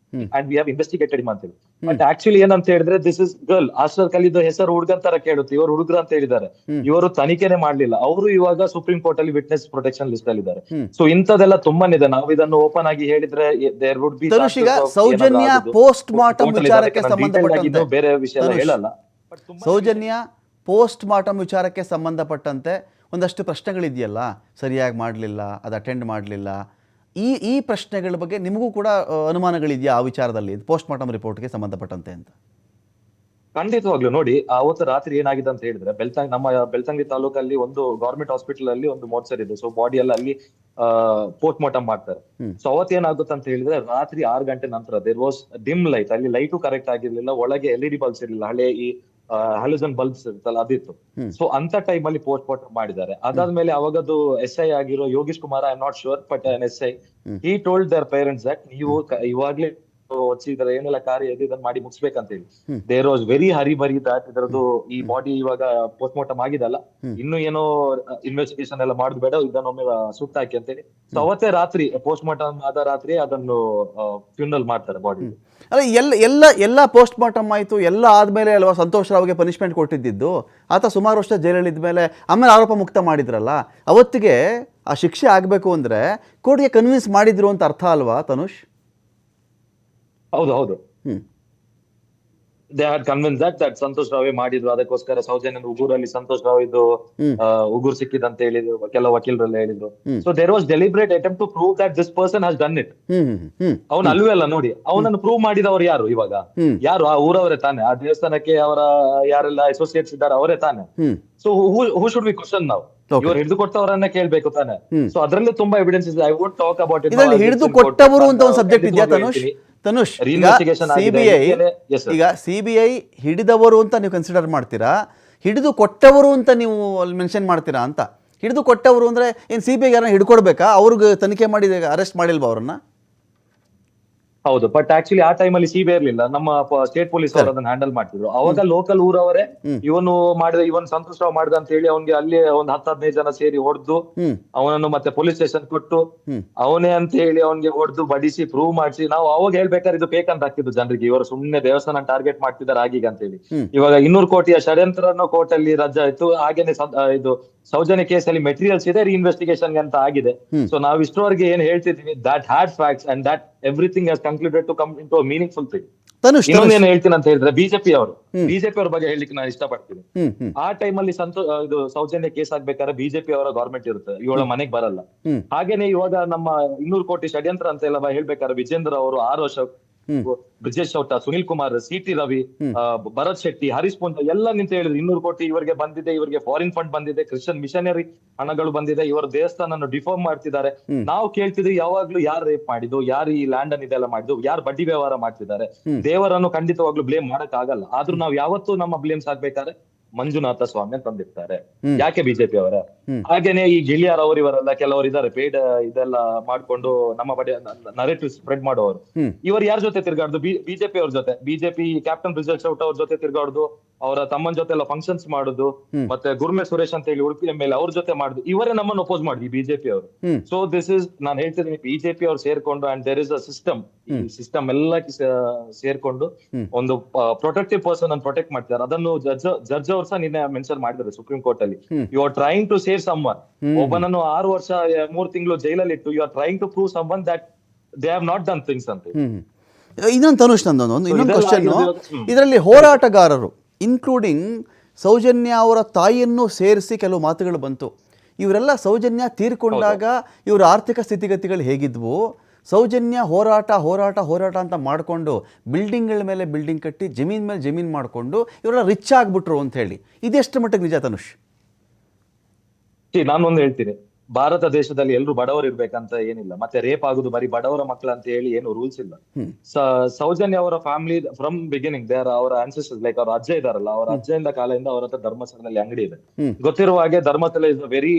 and we have investigated ಅಂತೇಳಿ. ಬಟ್ ಆಕ್ಚುಲಿ ಏನಂತ ಹೇಳಿದ್ರೆ ದಿಸ್ ಇಸ್ ಗರ್ಲ್. ಅಶ್ರದ್ ಖಲೀದ್ ಹೆಸರು ಹುಡುಗನ್ ತರ ಕೇಳುತ್ತೆ, ಇವರು ಹುಡುಗರು ಅಂತ ಹೇಳಿದ್ದಾರೆ. ಇವರು ತನಿಖೆನೆ ಮಾಡ್ಲಿಲ್ಲ, ಅವರು ಇವಾಗ ಸುಪ್ರೀಂ ಕೋರ್ಟ್ ಅಲ್ಲಿ ವಿಟ್ನೆಸ್ ಪ್ರೊಟೆಕ್ಷನ್ ಲಿಸ್ಟ್ ಅಲ್ಲಿ ಇದ್ದಾರೆ. ಸೊ ಇಂಥದೆಲ್ಲ ತುಂಬಾನೇ ಇದೆ. ನಾವು ಇದನ್ನು ಓಪನ್ ಆಗಿ ಹೇಳಿದ್ರೆ there would be Sowjanya post mortem ವಿಚಾರಕ್ಕೆ ಸಂಬಂಧಪಟ್ಟಂತೆ ಬೇರೆ ವಿಷಯ ಹೇಳಲ್ಲ. ಸೌಜನ್ಯ ಪೋಸ್ಟ್ ಮಾರ್ಟಮ್ ವಿಚಾರಕ್ಕೆ ಸಂಬಂಧಪಟ್ಟಂತೆ ಒಂದಷ್ಟು ಪ್ರಶ್ನೆಗಳಿದೆಯಲ್ಲ, ಸರಿಯಾಗಿ ಮಾಡಲಿಲ್ಲ, ಅದು ಅಟೆಂಡ್ ಮಾಡಲಿಲ್ಲ, ಈ ಪ್ರಶ್ನೆಗಳ ಬಗ್ಗೆ ನಿಮಗೂ ಕೂಡ ಅನುಮಾನಗಳಿದೆಯಾ ಆ ವಿಚಾರದಲ್ಲಿ, ಪೋಸ್ಟ್ ಮಾರ್ಟಮ್ ರಿಪೋರ್ಟ್ಗೆ ಸಂಬಂಧಪಟ್ಟಂತೆ ಅಂತ? ಖಂಡಿತವಾಗ್ಲು ನೋಡಿ, ಅವತ್ತು ರಾತ್ರಿ ಏನಾಗಿದೆ ಅಂತ ಹೇಳಿದ್ರೆ, ನಮ್ಮ ಬೆಳ್ತಂಗಡಿ ತಾಲೂಕಲ್ಲಿ ಒಂದು ಗವರ್ಮೆಂಟ್ ಹಾಸ್ಪಿಟಲ್ ಅಲ್ಲಿ ಒಂದು ಮೋರ್ಚರ್ ಇದೆ. ಸೊ ಬಾಡಿ ಎಲ್ಲ ಅಲ್ಲಿ ಪೋಸ್ಟ್ ಮಾರ್ಟಮ್ ಮಾಡ್ತಾರೆ. ಸೊ ಅವತ್ತು ಏನಾಗುತ್ತೆ ಅಂತ ಹೇಳಿದ್ರೆ, ರಾತ್ರಿ 6 ಗಂಟೆ ನಂತರ ದೇರ್ ವಾಸ್ ಡಿಮ್ ಲೈಟ್, ಅಲ್ಲಿ ಲೈಟು ಕರೆಕ್ಟ್ ಆಗಿರ್ಲಿಲ್ಲ, ಒಳಗೆ LED ಬಲ್ಬ್ಸ್ ಇರಲಿಲ್ಲ, ಹಳೆ ಈ ಹ್ಯಾಲೋಜನ್ ಬಲ್ಬ್ಸ್ ಇರುತ್ತಲ್ಲ ಅದಿತ್ತು. ಸೊ ಅಂತ ಟೈಮ್ ಅಲ್ಲಿ ಪೋಸ್ಟ್ ಮಾರ್ಟಮ್ ಮಾಡಿದ್ದಾರೆ. ಅದಾದ್ಮೇಲೆ ಅವಾಗದು SI ಆಗಿರೋ Yogish Kumar, I am not sure, but SI he told their parents that ನೀವು ಇವಾಗ್ಲೇ ಹೊಚ್ಚಿದ್ರೆ ಏನೆಲ್ಲ ಕಾರ್ಯ ಇದೆ ಇದನ್ನ ಮಾಡಿ ಮುಗಿಸ್ಬೇಕಂತ ಹೇಳಿ. There was very hurry-burry that ಇದರದ್ದು ಈ ಬಾಡಿ ಇವಾಗ ಪೋಸ್ಟ್ ಮಾರ್ಟಮ್ ಆಗಿದಲ್ಲ, ಇನ್ನು ಏನೋ ಇನ್ವೆಸ್ಟಿಗೇಷನ್ ಎಲ್ಲ ಮಾಡುದು ಬೇಡ, ಇದನ್ನೊಮ್ಮೆ ಸುಟ್ಟ ಹಾಕಿ ಅಂತ ಹೇಳಿ. ಸೊ ಅವತ್ತೇ ರಾತ್ರಿ ಪೋಸ್ಟ್ ಮಾರ್ಟಮ್ ಆದ ರಾತ್ರಿ ಅದನ್ನು ಫ್ಯೂನರಲ್ ಮಾಡ್ತಾರೆ ಬಾಡಿ. ಅಲ್ಲ, ಎಲ್ಲ ಪೋಸ್ಟ್ ಮಾರ್ಟಮ್ ಆಯಿತು, ಎಲ್ಲ ಆದಮೇಲೆ ಅಲ್ವಾ ಸಂತೋಷ್ ರಾವ್ಗೆ ಪನಿಷ್ಮೆಂಟ್ ಕೊಟ್ಟಿದ್ದು? ಆತ ಸುಮಾರು ವರ್ಷ ಜೈಲಲ್ಲಿದ್ದ ಮೇಲೆ ಆಮೇಲೆ ಆರೋಪ ಮುಕ್ತ ಮಾಡಿದ್ರಲ್ಲ, ಅವತ್ತಿಗೆ ಆ ಶಿಕ್ಷೆ ಆಗಬೇಕು ಅಂದರೆ ಕೋರ್ಟ್ಗೆ ಕನ್ವಿನ್ಸ್ ಮಾಡಿದ್ರು ಅಂತ ಅರ್ಥ ಅಲ್ವಾ ತನುಷ್? ಹೌದು. They had convince that Santosh ರಾವೇ ಮಾಡಿದ್ರು, ಅದಕ್ಕೋಸ್ಕರ ಸೌಜನ್ಯನ ಉಗುರಲ್ಲಿ ಸಂತೋಷ್ ರಾವ್ ಇದು ಉಗುರು ಸಿಕ್ಕಿದಂತ ಹೇಳಿದ್ರು, ಕೆಲವು ವಕೀಲರೆಲ್ಲ ಹೇಳಿದ್ರು. So there was deliberate attempt to prove that this person has done it. ಅವನು ಅಲ್ವೇ ಅಲ್ಲ ನೋಡಿ, ಅವನನ್ನು ಪ್ರೂವ್ ಮಾಡಿದವರು ಯಾರು ಇವಾಗ? ಯಾರು? ಆ ಊರವರೇ ತಾನೆ, ಆ ದೇವಸ್ಥಾನಕ್ಕೆ ಅವರ ಯಾರೆಲ್ಲ ಅಸೋಸಿಯೇಟ್ಸ್ ಇದ್ದಾರೆ ಅವರೇ ತಾನೆ. So who should we question ನಾವು? ಇವರು ಹಿಡಿದು ಕೊಟ್ಟವರನ್ನ ಕೇಳ್ಬೇಕು ತಾನೆ. ಸೊ ಅದರಲ್ಲಿ ತುಂಬಾ ಎವಿಡೆನ್ಸ್ ಇದೆ. I won't talk about it. ಹಿಡಿದು ಕೊಟ್ಟವರು ಅಂತ ಒಂದು ಸಬ್ಜೆಕ್ಟ್ ಇದೆಯಾ ತನುಷ್? ಈಗ CBI ಹಿಡಿದವರು ಅಂತ ನೀವು ಕನ್ಸಿಡರ್ ಮಾಡ್ತೀರಾ, ಹಿಡಿದು ಕೊಟ್ಟವರು ಅಂತ ನೀವು ಅಲ್ಲಿ ಮೆನ್ಷನ್ ಮಾಡ್ತೀರಾ ಅಂತ? ಹಿಡಿದು ಕೊಟ್ಟವರು ಅಂದ್ರೆ ಏನು CBI ಯಾರನ್ನ ಹಿಡ್ಕೊಡ್ಬೇಕಾ? ಅವ್ರಿಗೆ ತನಿಖೆ ಮಾಡಿ ಅರೆಸ್ಟ್ ಮಾಡಿಲ್ವಾ ಅವ್ರನ್ನ? ಹೌದು, ಬಟ್ ಆಕ್ಚುಲಿ ಆ ಟೈಮಲ್ಲಿ ಸಿಬಿಐ ಇರ್ಲಿಲ್ಲ, ನಮ್ಮ ಸ್ಟೇಟ್ ಪೊಲೀಸ್ ಅವರು ಅದನ್ನ ಹ್ಯಾಂಡಲ್ ಮಾಡ್ತಿದ್ರು. ಅವಾಗ ಲೋಕಲ್ ಊರವರೇ ಇವನು ಮಾಡಿದ, ಇವನ್ ಸಂತೋಷ್ ರಾವ್ ಮಾಡಿದ ಅಂತ ಹೇಳಿ ಅವ್ನಿಗೆ ಅಲ್ಲಿ ಒಂದ್ 10-15 ಜನ ಸೇರಿ ಹೊಡೆದು ಅವನನ್ನು ಮತ್ತೆ ಪೊಲೀಸ್ ಸ್ಟೇಷನ್ ಕೊಟ್ಟು ಅವನೇ ಅಂತ ಹೇಳಿ ಅವ್ನಿಗೆ ಹೊಡೆದು ಬಡಿಸಿ ಪ್ರೂವ್ ಮಾಡಿಸಿ, ನಾವು ಅವಾಗ ಹೇಳ್ಬೇಕಾದ್ರೆ ಇದು ಫೇಕ್ ಅಂತ ಆಗ್ತಿದ್ದು ಜನರಿಗೆ, ಇವರು ಸುಮ್ನೆ ದೇವಸ್ಥಾನ ಟಾರ್ಗೆಟ್ ಮಾಡ್ತಿದ್ದಾರೆ ಆಗೀಗ ಅಂತ ಹೇಳಿ. ಇವಾಗ 200 ಕೋಟಿಯ ಷಡ್ಯಂತ್ರನೂ ಕೋರ್ಟ್ ಅಲ್ಲಿ ರಜಾ ಆಯ್ತು. ಹಾಗೇನೆ ಇದು ಸೌಜನ್ಯ ಕೇಸಲ್ಲಿ ಮೆಟೀರಿಯಲ್ಸ್ ಇದೆ, ರೀಇನ್ವೆಸ್ಟಿಗೇಷನ್ ಅಂತ ಆಗಿದೆ. ಸೊ ನಾವ್ ಇಷ್ಟರವರೆಗೆ ಏನ್ ಹೇಳ್ತಿದೀವಿ, that had facts and that everything has concluded to come into meaningful thing. ಇನ್ನೊಂದೇನು ಹೇಳ್ತೀನಿ ಅಂತ ಹೇಳಿದ್ರೆ, ಬಿಜೆಪಿ ಅವ್ರ ಬಗ್ಗೆ ಹೇಳಲಿಕ್ಕೆ ನಾನು ಇಷ್ಟಪಡ್ತೀನಿ. ಆ ಟೈಮಲ್ಲಿ ಇದು ಸೌಜನ್ಯ ಕೇಸ್ ಆಗ್ಬೇಕಾದ್ರೆ ಬಿಜೆಪಿ ಅವರ ಗವರ್ಮೆಂಟ್ ಇರುತ್ತೆ, ಇವಳ ಮನೆಗೆ ಬರಲ್ಲ. ಹಾಗೇನೆ ಇವಾಗ ನಮ್ಮ 200 ಕೋಟಿ ಷಡ್ಯಂತ್ರ ಅಂತ ಎಲ್ಲ ಹೇಳ್ಬೇಕಾದ್ರೆ ವಿಜೇಂದ್ರ ಅವರು, ಆರ್ ಅಶೋಕ್, ಬ್ರಿಜೇಶ್ ಚೌಟ, ಸುನಿಲ್ ಕುಮಾರ್, ಸಿ.ಟಿ. ರವಿ, ಭರತ್ ಶೆಟ್ಟಿ, ಹರೀಶ್ ಪೂಂತ ಎಲ್ಲ ನಿಂತ ಹೇಳಿದ್ರು 200 ಕೋಟಿ ಇವರಿಗೆ ಬಂದಿದೆ, ಇವರಿಗೆ ಫಾರಿನ್ ಫಂಡ್ ಬಂದಿದೆ, ಕ್ರಿಶ್ಚಿಯನ್ ಮಿಷನರಿ ಹಣಗಳು ಬಂದಿದೆ, ಇವರ ದೇವಸ್ಥಾನ ಡಿಫಾರ್ಮ್ ಮಾಡ್ತಿದ್ದಾರೆ. ನಾವು ಕೇಳ್ತಿದ್ವಿ ಯಾವಾಗ್ಲೂ ಯಾರು ರೇಪ್ ಮಾಡಿದ್ದು, ಯಾರು ಈ ಲ್ಯಾಂಡ್ ಅನ್ನು ಇದೆಲ್ಲ ಮಾಡಿದ್ದು, ಯಾರು ಬಡ್ಡಿ ವ್ಯವಹಾರ ಮಾಡ್ತಿದ್ದಾರೆ. ದೇವರನ್ನು ಖಂಡಿತವಾಗ್ಲೂ ಬ್ಲೇಮ್ ಮಾಡಕ್ ಆಗಲ್ಲ. ಆದ್ರೂ ನಾವು ಯಾವತ್ತೂ ನಮ್ಮ ಬ್ಲೇಮ್ಸ್ ಆಗ್ಬೇಕಾದ್ರೆ ಮಂಜುನಾಥ ಸ್ವಾಮಿ ಅಂತ ತಂದಿರ್ತಾರೆ. ಯಾಕೆ ಬಿಜೆಪಿ ಅವರ? ಹಾಗೇನೆ ಈ ಗಿಳಿಯಾರ್ ಅವರು ಇವರೆಲ್ಲ ಕೆಲವರು ಇದ್ದಾರೆ, ಪೇಡ್ ಇದೆಲ್ಲ ಮಾಡ್ಕೊಂಡು ನಮ್ಮ ಬಡಿ ನರೇಟಿವ್ ಸ್ಪ್ರೆಡ್ ಮಾಡೋರು. ಇವರು ಯಾರ ಜೊತೆ ತಿರ್ಗಾಡ್ದು? ಬಿಜೆಪಿ ಅವ್ರ ಜೊತೆ. ಬಿಜೆಪಿ ಕ್ಯಾಪ್ಟನ್ ಬ್ರಿಜೇಶ್ ಚೌಟ ಅವ್ರ ಜೊತೆ ತಿರ್ಗಾಡುದು, ಅವರ ತಮ್ಮನ ಜೊತೆ ಎಲ್ಲ ಫಂಕ್ಷನ್ಸ್ ಮಾಡುದು, ಮತ್ತೆ ಗುರ್ಮೆ ಸುರೇಶ್ ಅಂತ ಹೇಳಿ ಉಡುಪಿ ಎಂ.ಎಲ್.ಎ ಅವ್ರ ಜೊತೆ ಮಾಡುದು. ಇವರೇ ನಮ್ಮನ್ನು ಅಪೋಸ್ ಮಾಡಿದ್ವಿ ಬಿಜೆಪಿ ಅವರು. ಸೊ ದಿಸ್ ಇಸ್, ನಾನು ಹೇಳ್ತಿದ್ದೀನಿ, ಬಿಜೆಪಿ ಅವ್ರು ಸೇರ್ಕೊಂಡು and there is a system, ಈ ಸಿಸ್ಟಮ್ ಎಲ್ಲ ಸೇರ್ಕೊಂಡು ಒಂದು ಪ್ರೊಟೆಕ್ಟಿವ್ ಪರ್ಸನ್ ಅನ್ನು ಪ್ರೊಟೆಕ್ಟ್ ಮಾಡ್ತಾರೆ. ಅದನ್ನು ಜಡ್ಜ್ ಅವ್ರು ಸಹ ನಿನ್ನೆ ಮೆನ್ಷನ್ ಮಾಡಿದ್ದಾರೆ ಸುಪ್ರೀಂ ಕೋರ್ಟ್ ಅಲ್ಲಿ. You are trying to save someone. ಒಬ್ಬನನ್ನು 6 ವರ್ಷ 3 ತಿಂಗಳು ಜೈಲಲ್ಲಿ ಇಟ್ಟು you are trying to prove someone that they have not done things ಅಂತ. ಇನ್ನೊಂದು ತನುಷ್, ಇನ್ನೊಂದು ಕ್ವಶನ್. ಇದರಲ್ಲಿ ಹೋರಾಟಗಾರರು ಇನ್ಕ್ಲೂಡಿಂಗ್ ಸೌಜನ್ಯ ಅವರ ತಾಯಿಯನ್ನು ಸೇರಿಸಿ ಕೆಲವು ಮಾತುಗಳು ಬಂತು. ಇವರೆಲ್ಲ ಸೌಜನ್ಯ ತೀರ್ಕೊಂಡಾಗ ಇವರ ಆರ್ಥಿಕ ಸ್ಥಿತಿಗತಿಗಳು ಹೇಗಿದ್ವು, ಸೌಜನ್ಯ ಹೋರಾಟ ಅಂತ ಮಾಡಿಕೊಂಡು ಬಿಲ್ಡಿಂಗ್ಗಳ ಮೇಲೆ ಬಿಲ್ಡಿಂಗ್ ಕಟ್ಟಿ ಜಮೀನ್ ಮೇಲೆ ಜಮೀನ್ ಮಾಡಿಕೊಂಡು ಇವರೆಲ್ಲ ರಿಚ್ ಆಗಿಬಿಟ್ರು ಅಂತ ಹೇಳಿ, ಇದೆಷ್ಟು ಮಟ್ಟಿಗೆ ನಿಜ ತನುಷ್? ನಾನೊಂದು ಹೇಳ್ತೀನಿ, ಭಾರತ ದೇಶದಲ್ಲಿ ಎಲ್ಲರೂ ಬಡವರು ಇರ್ಬೇಕಂತ ಏನಿಲ್ಲ, ಮತ್ತೆ ರೇಪ್ ಆಗುದು ಬರೀ ಬಡವರ ಮಕ್ಕಳು ಅಂತ ಹೇಳಿ ಏನು ರೂಲ್ಸ್ ಇಲ್ಲ. ಸೌಜನ್ಯ ಅವರ family from beginning they are ಅವರ ಆನ್ಸೆಸ್ಟರ್ಸ್, ಲೈಕ್ ಅವ್ರ ಅಜ್ಜ ಇದಾರಲ್ಲ, ಅವರ ಅಜ್ಜಯಿಂದ ಕಾಲದಿಂದ ಅವರ ಹತ್ರ ಧರ್ಮಸ್ಥಳದಲ್ಲಿ ಅಂಗಡಿ ಇದೆ. ಗೊತ್ತಿರುವ ಹಾಗೆ Dharmasthala is very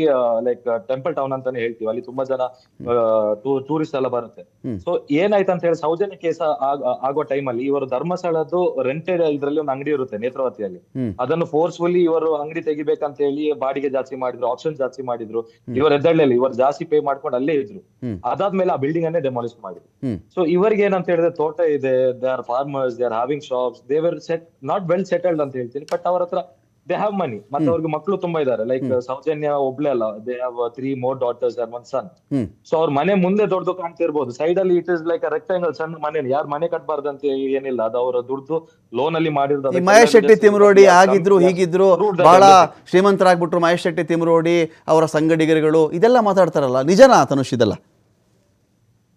like temple town ಅಂತಾನೆ ಹೇಳ್ತೀವಿ, ಅಲ್ಲಿ ತುಂಬಾ ಜನ ಟೂರಿಸ್ಟ್ ಎಲ್ಲ ಬರುತ್ತೆ. ಸೊ ಏನಾಯ್ತು ಅಂತ ಹೇಳಿ, ಸೌಜನ್ಯ ಕೇಸ ಆಗೋ ಟೈಮ್ ಅಲ್ಲಿ ಇವರು ಧರ್ಮಸ್ಥಳದ್ದು ರೆಂಟೆಡ್ ಇದ್ರಲ್ಲಿ ಒಂದು ಅಂಗಡಿ ಇರುತ್ತೆ ನೇತ್ರಾವತಿಯಲ್ಲಿ, ಅದನ್ನು ಫೋರ್ಸ್ಫುಲಿ ಇವರು ಅಂಗಡಿ ತೆಗಿಬೇಕಂತ ಹೇಳಿ ಬಾಡಿಗೆ ಜಾಸ್ತಿ ಮಾಡಿದ್ರು, ಆಪ್ಷನ್ ಜಾಸ್ತಿ ಮಾಡಿದ್ರು. ಇವರ ಇವರು ಜಾಸ್ತಿ ಪೇ ಮಾಡ್ಕೊಂಡು ಅಲ್ಲೇ ಇದ್ರು. ಅದಾದ್ಮೇಲೆ ಆ ಬಿಲ್ಡಿಂಗ್ ಅನ್ನೇ ಡೆಮಾಲಿಷ್ ಮಾಡಿದ್ರು. ಸೊ ಇವರಿಗೆ ಏನಂತ ಹೇಳಿದ್ರೆ, ತೋಟ ಇದೆ, they are farmers, they are having shops, they were not well settled ಅಂತ ಹೇಳ್ತೀನಿ, ಬಟ್ ಅವ್ರ ಹತ್ರ ದೇ ಹ್ಯಾವ್ ಮನಿ. ಮತ್ತೆ ಅವ್ರಿಗೆ ಮಕ್ಕಳು ತುಂಬಾ ಇದಾರೆ, ಲೈಕ್ ಸೌಜನ್ಯ ಒಬ್ಳೆ ಅಲ್ಲ, they have 3 more daughters and 1 son. So ಅವ್ರ ಮನೆ ಮುಂದೆ ದೊಡ್ಡದು ಕಾಣ್ತಿರ್ಬೋದು, ಸೈಡ್ ಅಲ್ಲಿ ಇಟ್ ಇಸ್ ಲೈಕ್ ರೆಕ್ಟಾಂಗಲ್, ಸಣ್ಣ ಮನೆ, ಯಾರು ಮನೆ ಕಟ್ಬಾರ್ದಂತ ಏನಿಲ್ಲ, ಅದು ಅವರ ದುಡ್ಡು ಲೋನ್ ಅಲ್ಲಿ ಮಾಡಿರೋದು. ಮಹೇಶ್ ಶೆಟ್ಟಿ ತಿಮ್ರೋಡಿ ಆಗಿದ್ರು ಹೀಗಿದ್ರು, ಬಹಳ ಶ್ರೀಮಂತರಾಗ್ಬಿಟ್ರು ಮಹೇಶ್ ಶೆಟ್ಟಿ ತಿಮ್ರೋಡಿ, ಅವರ ಸಂಗಡಿಗರುಗಳು, ಇದೆಲ್ಲ ಮಾತಾಡ್ತಾರಲ್ಲ, ನಿಜನಾ ತನುಷ್ ಇದೆಲ್ಲ?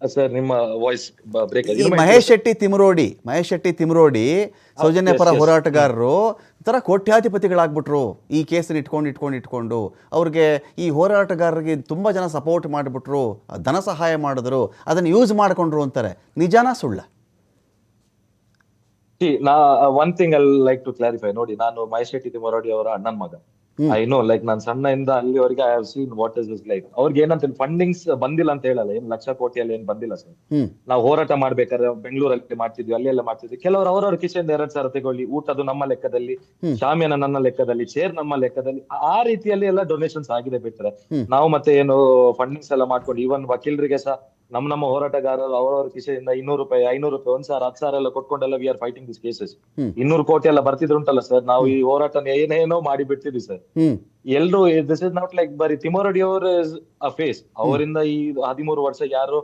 ಸರ್ ನಿಮ್ಮ ವಾಯ್ಸ್ ಬ್ರೇಕ್. ಮಹೇಶ್ ಶೆಟ್ಟಿ ತಿಮ್ರೋಡಿ ಸೌಜನ್ಯ ಪರ ಹೋರಾಟಗಾರರು ತರ ಕೋಟ್ಯಾಧಿಪತಿಗಳಾಗ್ಬಿಟ್ರು ಈ ಕೇಸನ್ನು ಇಟ್ಕೊಂಡು ಅವ್ರಿಗೆ, ಈ ಹೋರಾಟಗಾರರಿಗೆ ತುಂಬ ಜನ ಸಪೋರ್ಟ್ ಮಾಡಿಬಿಟ್ರು, ಧನ ಸಹಾಯ ಮಾಡಿದ್ರು, ಅದನ್ನು ಯೂಸ್ ಮಾಡ್ಕೊಂಡ್ರು ಅಂತಾರೆ. ನಿಜಾನಾ ಸುಳ್ಳ? One thing I like to clarify. ನೋಡಿ, ನಾನು ಮಹೇಶ್ ಶೆಟ್ಟಿ ತಿಮ್ಮರೋಡಿ ಅವರ ಅಣ್ಣನ ಮಗ. ಐ ನೋ, ಲೈಕ್ ನಾನು ಸಣ್ಣದಿಂದ ಅಲ್ಲಿವರೆಗೆ I have seen what is this like. ಅವ್ರಿಗೆ ಏನಂತ ಫಂಡಿಂಗ್ಸ್ ಬಂದಿಲ್ಲ ಅಂತ ಹೇಳಲ್ಲ, ಏನ್ ಲಕ್ಷ ಕೋಟಿಯಲ್ಲಿ ಏನ್ ಬಂದಿಲ್ಲ ಸರ್. ನಾವು ಹೋರಾಟ ಮಾಡ್ಬೇಕಾದ್ರೆ ಬೆಂಗಳೂರಲ್ಲಿ ಮಾಡ್ತಿದ್ವಿ, ಅಲ್ಲೆಲ್ಲ ಮಾಡ್ತಿದ್ವಿ. ಕೆಲವರು ಅವರವ್ರ ಕಿಶನ್ 2,000 ತಗೊಳ್ಳಿ, ಊಟದು ನಮ್ಮ ಲೆಕ್ಕದಲ್ಲಿ, ಶಾಮಿಯಾನ ನನ್ನ ಲೆಕ್ಕದಲ್ಲಿ, ಚೇರ್ ನಮ್ಮ ಲೆಕ್ಕದಲ್ಲಿ, ಆ ರೀತಿಯಲ್ಲಿ ಎಲ್ಲ ಡೊನೇಷನ್ಸ್ ಆಗಿದೆ ಬಿಟ್ರೆ ನಾವು ಮತ್ತೆ ಏನು ಫಂಡಿಂಗ್ಸ್ ಎಲ್ಲ ಮಾಡ್ಕೊಂಡು, ಈವನ್ ವಕೀಲರಿಗೆ ಸಹ ನಮ್ಮ ಹೋರಾಟಗಾರರು ಅವರವರ ಕಿಸೆಯಿಂದ 200 ರೂಪಾಯಿ, 500 ರೂಪಾಯಿ, 1,000, 10,000 ಎಲ್ಲ ಕೊಟ್ಕೊಂಡೆಲ್ಲ we are fighting this cases. 200 ಕೋಟಿ ಎಲ್ಲ ಬರ್ತಿದ್ರು ಉಂಟಲ್ಲ ಸರ್, ನಾವು ಈ ಹೋರಾಟ ಏನೇನೋ ಮಾಡಿ ಬಿಡ್ತಿದ್ವಿ ಸರ್. ಎಲ್ರು ದಿಸ್ ಇಸ್ ನಾಟ್ ಲೈಕ್ ಬರೀ ತಿಮ್ಮರೋಡಿ ಅವರ್ ಇಸ್ ಅ ಫೇಸ್. ಅವರಿಂದ ಈ 13 ವರ್ಷ ಯಾರು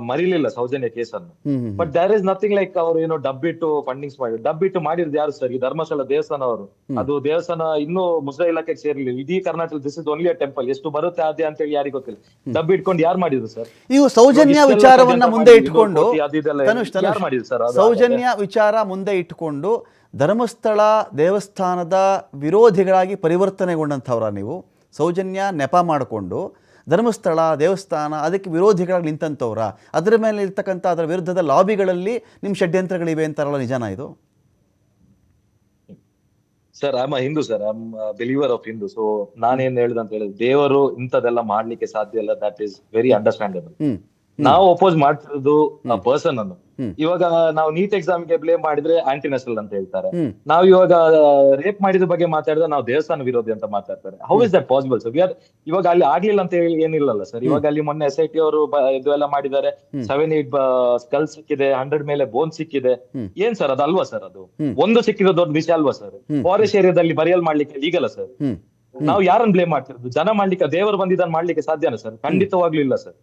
ಮರಿಲಿಲ್ಲ ಸೌಜನ್ಯ ಕೇಸನ್ನು. But there is nothing like ಅವ್ರು ಏನೋ ಡಬ್ಬಿಟ್ಟು ಫಂಡಿಂಗ್ಸ್ ಮಾಡಿ, ಡಬ್ಬಿಟ್ಟು ಮಾಡಿರೋದು ಯಾರು ಸರ್? ಈ ಧರ್ಮಸ್ಥಳ ದೇವಸ್ಥಾನ ಅವರು, ಅದು ದೇವಸ್ಥಾನ ಇನ್ನೂ ಮುಸ್ಲಿಂ ಇಲಾಖೆಗೆ ಸೇರ್ಲಿಲ್ಲ. ಇಡೀ Karnataka this is only a temple. ಎಷ್ಟು ಬರುತ್ತೆ ಅದೇ ಅಂತ ಹೇಳಿ ಯಾರಿಗೂ ಗೊತ್ತಿಲ್ಲ. ಡಬ್ಬಿ ಇಟ್ಕೊಂಡು ಯಾರು ಮಾಡಿದ್ರು ಸರ್? ಇವು ಸೌಜನ್ಯ ವಿಚಾರವನ್ನ ಮುಂದೆ ಇಟ್ಕೊಂಡು, ಸೌಜನ್ಯ ವಿಚಾರ ಮುಂದೆ ಇಟ್ಟುಕೊಂಡು ಧರ್ಮಸ್ಥಳ ದೇವಸ್ಥಾನದ ವಿರೋಧಿಗಳಾಗಿ ಪರಿವರ್ತನೆಗೊಂಡಂಥವ್ರ ನೀವು? ಸೌಜನ್ಯ ನೆಪ ಮಾಡಿಕೊಂಡು ಧರ್ಮಸ್ಥಳ ದೇವಸ್ಥಾನ ಅದಕ್ಕೆ ವಿರೋಧಿಗಳಾಗಿ ನಿಂತಂಥವ್ರ, ಅದರ ಮೇಲೆ ಇರ್ತಕ್ಕಂಥ ಅದರ ವಿರುದ್ಧದ ಲಾಬಿಗಳಲ್ಲಿ ನಿಮ್ಮ ಷಡ್ಯಂತ್ರಗಳಿವೆ ಅಂತಾರಲ್ಲ, ನಿಜಾನ ಇದು? Sir, I am Hindu sir, I am believer of Hindu. So ನಾನೇನ್ ಹೇಳ್ದೆ ಅಂತ ಹೇಳಿದ್ರೆ, ದೇವರು ಇಂಥದೆಲ್ಲ ಮಾಡ್ಲಿಕ್ಕೆ ಸಾಧ್ಯ ಇಲ್ಲ. That is very understandable. ನಾವು ಅಪೋಸ್ ಮಾಡ್ತಿರೋದು ಆ ಪರ್ಸನ್ ಅನ್ನು. ಇವಾಗ ನಾವು ನೀಟ್ ಎಕ್ಸಾಮ್ಗೆ ಬ್ಲೇಮ್ ಮಾಡಿದ್ರೆ ಆಂಟಿ ನ್ಯಾಷನಲ್ ಅಂತ ಹೇಳ್ತಾರೆ. ನಾವು ಇವಾಗ ರೇಪ್ ಮಾಡಿದ ಬಗ್ಗೆ ಮಾತಾಡಿದ್ರೆ ನಾವು ದೇವಸ್ಥಾನ ವಿರೋಧಿ ಅಂತ ಮಾತಾಡ್ತಾರೆ. How is that possible sir? ಇವಾಗ ಅಲ್ಲಿ ಆಗ್ಲಿಲ್ಲ ಅಂತ ಹೇಳಿ ಏನಿಲ್ಲಲ್ಲ ಸರ್. ಇವಾಗ ಅಲ್ಲಿ ಮೊನ್ನೆ SIT ಅವರು ಇದು ಎಲ್ಲ ಮಾಡಿದ್ದಾರೆ. 7-8 ಸ್ಕಲ್ ಸಿಕ್ಕಿದೆ, 100 ಮೇಲೆ ಬೋನ್ ಸಿಕ್ಕಿದೆ. ಏನ್ ಸರ್ ಅದಲ್ವಾ ಸರ್? ಅದು ಒಂದು ಸಿಕ್ಕಿರೋ ದೊಡ್ಡ ವಿಷಯ ಅಲ್ವಾ ಸರ್? ಫಾರೆಸ್ಟ್ ಏರಿಯಾದಲ್ಲಿ ಬರಿಯಲ್ ಮಾಡ್ಲಿಕ್ಕೆ ಲೀಗಲ್ಲ ಸರ್. ನಾವು ಯಾರನ್ನ ಬ್ಲೇಮ್ ಮಾಡ್ತಿರೋದು? ಜನ ಮಾಡ್ಲಿಕ್ಕೆ, ದೇವರು ಬಂದಿದ್ದನ್ನು ಮಾಡ್ಲಿಕ್ಕೆ ಸಾಧ್ಯನಾ ಸರ್? ಖಂಡಿತವಾಗ್ಲೂ ಇಲ್ಲ sir.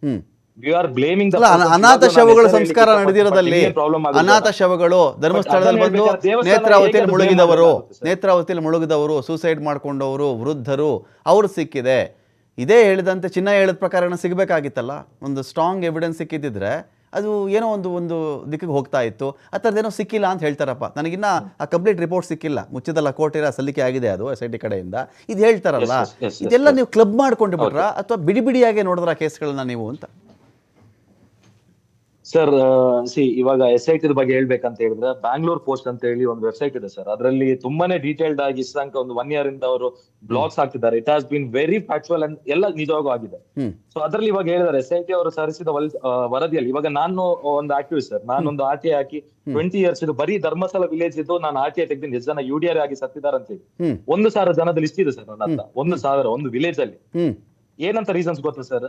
We are blaming the ಅನಾಥ ಶವಗಳು ಸಂಸ್ಕಾರ ನಡೆದಿರೋದಲ್ಲಿ, ಅನಾಥ ಶವಗಳು ಧರ್ಮಸ್ಥಳದಲ್ಲಿ ಬಂದು ನೇತ್ರಾವತಿಯಲ್ಲಿ ಮುಳುಗಿದವರು, ಸೂಸೈಡ್ ಮಾಡ್ಕೊಂಡವರು, ವೃದ್ಧರು, ಅವ್ರು ಸಿಕ್ಕಿದೆ. ಇದೇ ಹೇಳಿದಂತೆ ಚಿನ್ನ ಹೇಳಿದ ಪ್ರಕಾರ ಸಿಗಬೇಕಾಗಿತ್ತಲ್ಲ. ಒಂದು ಸ್ಟ್ರಾಂಗ್ ಎವಿಡೆನ್ಸ್ ಸಿಕ್ಕಿದ್ದಿದ್ರೆ ಅದು ಏನೋ ಒಂದು ದಿಕ್ಕಿಗೆ ಹೋಗ್ತಾ ಇತ್ತು. ಆ ಥರದ್ದೇನೋ ಸಿಕ್ಕಿಲ್ಲ ಅಂತ ಹೇಳ್ತಾರಪ್ಪ. ನನಗಿನ್ನ ಆ ಕಂಪ್ಲೀಟ್ ರಿಪೋರ್ಟ್ ಸಿಕ್ಕಿಲ್ಲ. ಮುಚ್ಚಿದಲ್ಲ ಕೋಟೆರ ಸಲ್ಲಿಕೆ ಆಗಿದೆ ಅದು SIT ಕಡೆಯಿಂದ. ಇದು ಹೇಳ್ತಾರಲ್ಲ, ಇದೆಲ್ಲ ನೀವು ಕ್ಲಬ್ ಮಾಡ್ಕೊಂಡು ಬಿಟ್ರಾ ಅಥವಾ ಬಿಡಿ ಬಿಡಿಯಾಗೆ ನೋಡಿದ್ರ ಕೇಸ್ಗಳನ್ನ ನೀವು ಅಂತ? ಸರ್ ಇವಾಗ SIT ಬಗ್ಗೆ ಹೇಳ್ಬೇಕಂತ ಹೇಳಿದ್ರೆ, ಬ್ಯಾಂಗ್ಳೂರ್ ಪೋಸ್ಟ್ ಅಂತ ಹೇಳಿ ಒಂದು ವೆಬ್ಸೈಟ್ ಇದೆ ಸರ್. ಅದರಲ್ಲಿ ತುಂಬಾನೇ ಡೀಟೇಲ್ಡ್ ಆಗಿ ಇಷ್ಟಂಕ ಒಂದು 1 year ಇಂದ ಅವರು ಬ್ಲಾಗ್ಸ್ ಹಾಕ್ತಿದ್ದಾರೆ. It has been very factual and ಎಲ್ಲ ನಿಜವಾಗೂ ಆಗಿದೆ. ಸೊ ಅದ್ರಲ್ಲಿ ಇವಾಗ ಹೇಳಿದ್ದಾರೆ SIT ಅವರು ಸಲ್ಲಿಸಿದ ವರದಿಯಲ್ಲಿ, ಇವಾಗ ನಾನು ಒಂದು ಆಕ್ಟಿವಿಸ್ಟ್ ಸರ್, ನಾನೊಂದು RTI ಹಾಕಿ 20 years ಇದು ಬರೀ ಧರ್ಮಸ್ಥಳ ವಿಲೇಜ್ ಇದ್ದು ನಾನು RTI ತೆಗೆದಿನಿ. ಎಷ್ಟು ಜನ UDR ಆಗಿ ಸತ್ತಿದ್ದಾರೆ ಅಂತ ಹೇಳಿ 1,000 ಜನದ ಲಿಸ್ಟ್ ಇದೆ ಸರ್ ನನ್ನ ಹತ್ರ. 1,000 ಒಂದು ವಿಲೇಜ್ ಅಲ್ಲಿ. ಏನಂತ ರೀಸನ್ಸ್ ಗೊತ್ತಾ ಸರ್?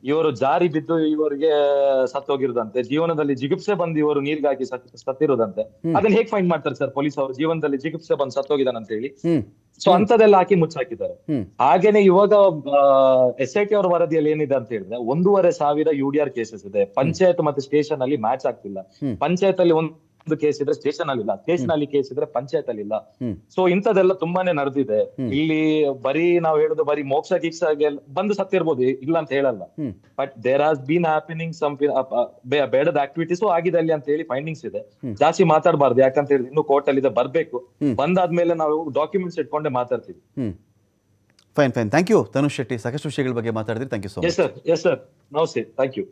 ಇವರು ಜಾರಿ ಬಿದ್ದು ಇವರಿಗೆ ಸತ್ತೋಗಿರೋದಂತೆ, ಜೀವನದಲ್ಲಿ ಜಿಗುಪ್ಸೆ ಬಂದು ಇವರು ನೀರ್ಗೆ ಹಾಕಿ ಸತ್ತಿರೋದಂತೆ. ಅದನ್ನ ಹೇಗ್ ಫೈಂಡ್ ಮಾಡ್ತಾರೆ ಸರ್ ಪೊಲೀಸ್ ಅವರು? ಜೀವನದಲ್ಲಿ ಜಿಗುಪ್ಸೆ ಬಂದು ಸತ್ತೋಗಿದಾನಂತ ಹೇಳಿ. ಸೊ ಅಂತದೆಲ್ಲ ಹಾಕಿ ಮುಚ್ಚಾಕಿದ್ದಾರೆ. ಹಾಗೇನೆ ಇವಾಗ SIT ಅವರ ವರದಿಯಲ್ಲಿ ಏನಿದೆ ಅಂತ ಹೇಳಿದ್ರೆ, 1,500 UDR ಕೇಸಸ್ ಇದೆ. ಪಂಚಾಯತ್ ಮತ್ತೆ ಸ್ಟೇಷನ್ ಅಲ್ಲಿ ಮ್ಯಾಚ್ ಆಗ್ತಿಲ್ಲ. ಪಂಚಾಯತ್ ಅಲ್ಲಿ ಒಂದು ಕೇಸ್ ಇದ್ರೆ ಸ್ಟೇಷನ್ ಅಲ್ಲಿ ಇಲ್ಲ, ಸ್ಟೇಷನ್ ಅಲ್ಲಿ ಕೇಸ್ ಇದ್ರೆ ಪಂಚಾಯತ್ ಅಲ್ಲಿ ಇಲ್ಲ. ಸೊ ಇಂಥದೆಲ್ಲ ತುಂಬಾನೇ ನಡೆದಿದೆ ಇಲ್ಲಿ. ಬರೀ ನಾವು ಹೇಳುದು ಬರೀ ಮೋಕ್ಷ ಗೀಕ್ಷಾಗೆ ಬಂದು ಸತ್ತಿರ್ಬೋದು, ಇಲ್ಲ ಅಂತ ಹೇಳಲ್ಲ. But there has been happening some ಬೇಡದ ಆಕ್ಟಿವಿಟೀಸ್ ಆಗಿದೆ ಅಲ್ಲಿ ಅಂತ ಹೇಳಿ ಫೈಂಡಿಂಗ್ಸ್ ಇದೆ. ಜಾಸ್ತಿ ಮಾತಾಡಬಾರ್ದು, ಯಾಕಂತ ಹೇಳಿದ್ರೆ ಇನ್ನು ಕೋರ್ಟ್ ಅಲ್ಲಿ ಇದೆ, ಬರ್ಬೇಕು. ಬಂದಾದ್ಮೇಲೆ ನಾವು ಡಾಕ್ಯುಮೆಂಟ್ಸ್ ಇಟ್ಕೊಂಡೆ ಮಾತಾಡ್ತೀವಿ. Fine. Thank you Tanush Shetty. ಸಾಕಷ್ಟು ವಿಷಯಗಳ ಬಗ್ಗೆ ಮಾತಾಡಿದ್ರಿ. Thank you so much. Yes sir. ನಮಸ್ತೆ. Thank you.